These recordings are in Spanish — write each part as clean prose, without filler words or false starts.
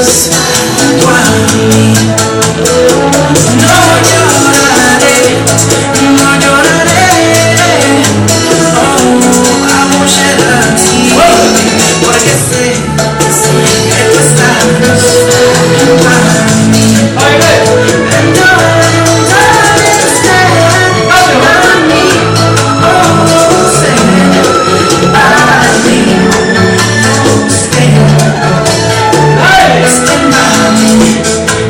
junto a mí. No lloraré, no lloraré. Oh, I won't shed a tear, porque sé que tú estás junto a mí. And darling, darling, stand by me. Oh, stand by me. Stand by me.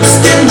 Stand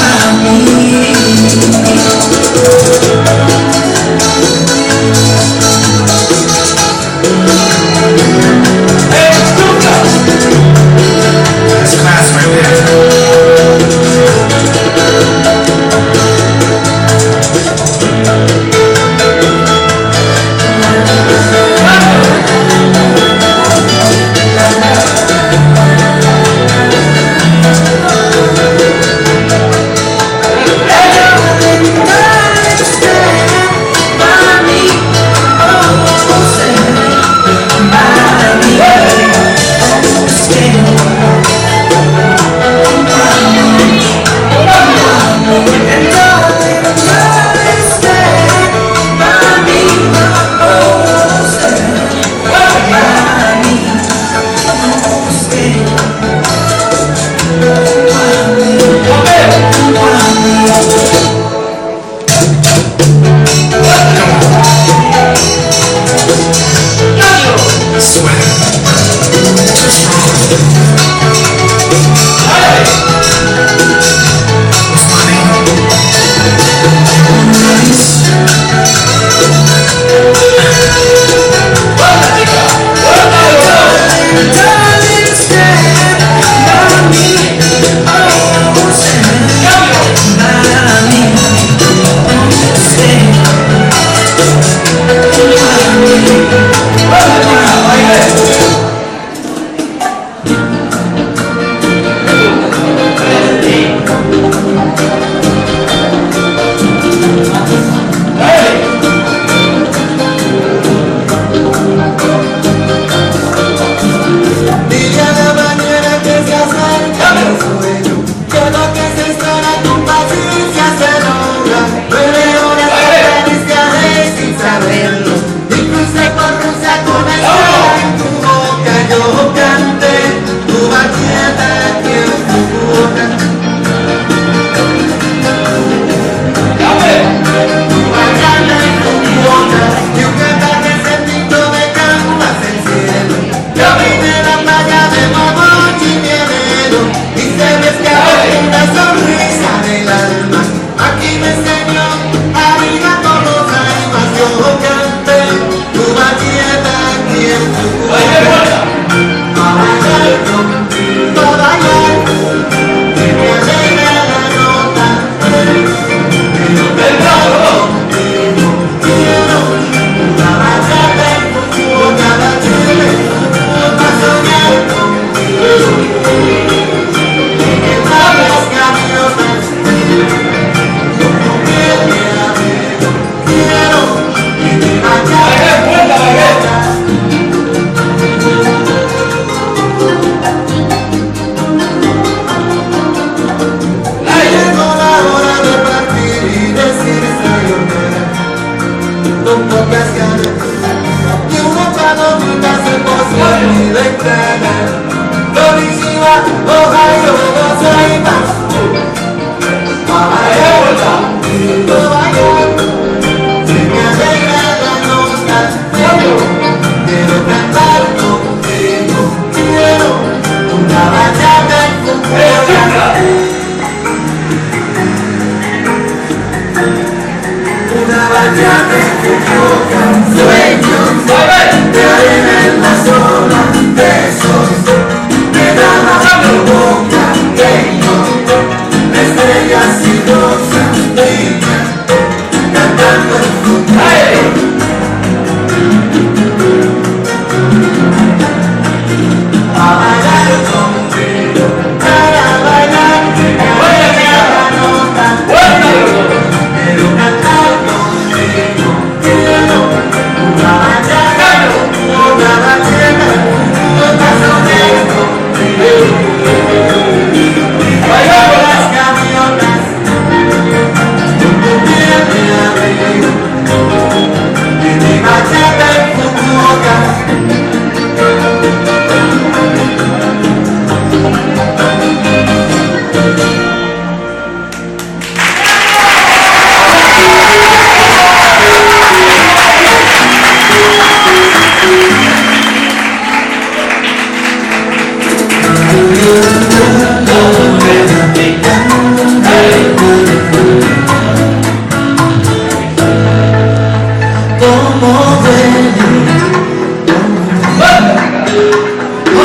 Hoy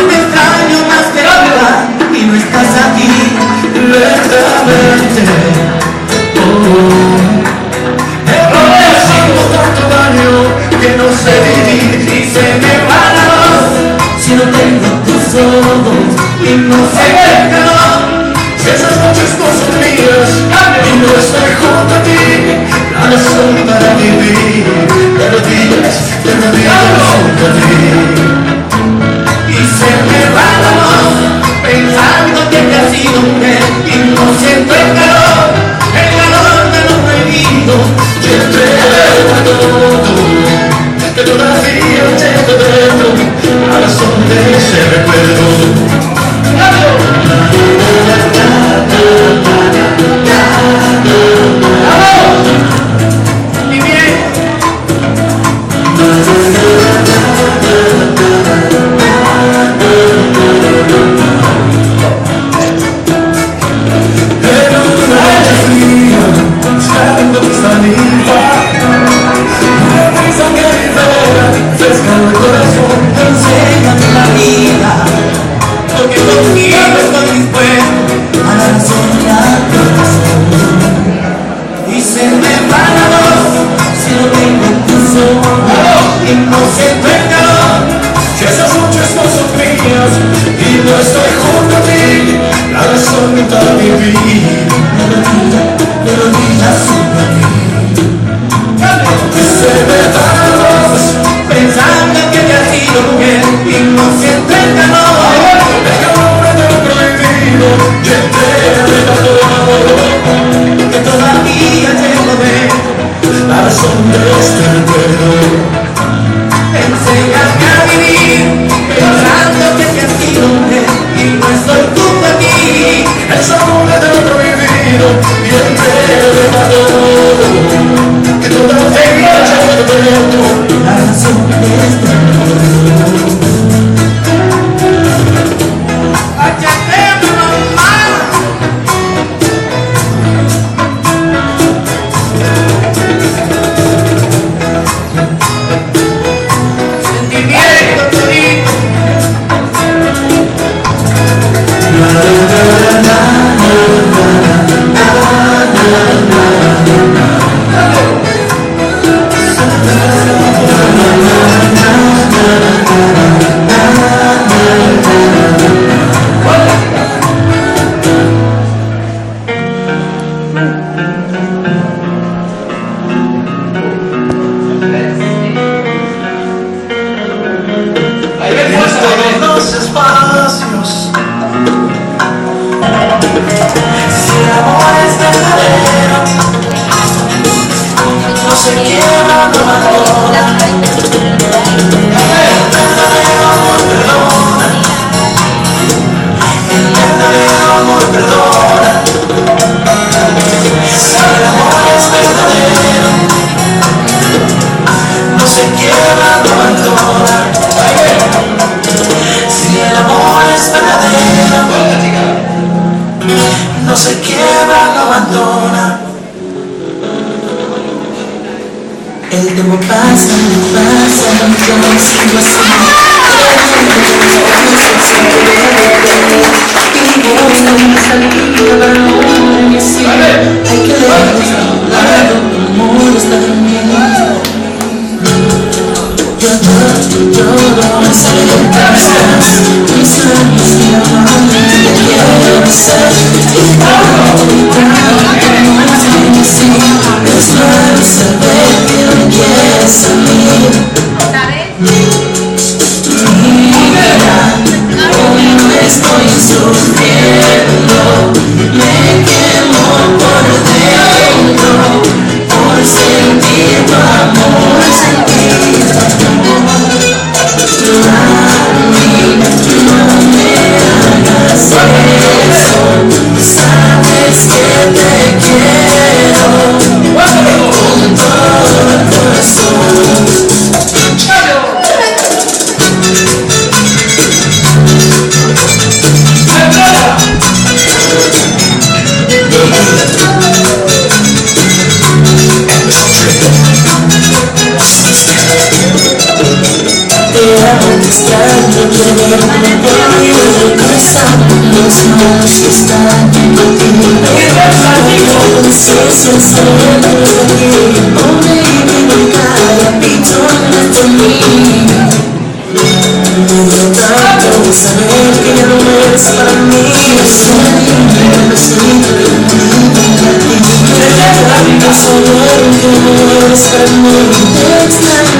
te extraño más que nunca y no estás aquí lentamente. Me siento tanto daño que no sé vivir y se me va la voz si no tengo tus ojos y no sé qué calor. Si esas noches no son mías y no estoy junto a ti, la razón para vivir te lo digas junto a ti. Y se me va la voz pensando que te has ido mujer y no siento el calor de lo prohibido. Y entre todo que todavía llevo dentro la razón de ese recuerdo. Y bien, no se quiebra, no abandona. El tiempo pasa, yo sigo así. Hay que dejarnos a un lado, el mundo está durmiendo. Yo lloro, no sé dónde estás. Mis labios te llaman, te quiero besar. Los labios se ven que no quieres a mí. Mira, hoy no estoy sufriendo. Me quemo por dentro por sentir tu amor, sentir tu amor. Mami, no me hagas eso. Sabes que te quiero con todo el corazón. Saber que ya no eres para mí, solo que no eres para mí, te extraño.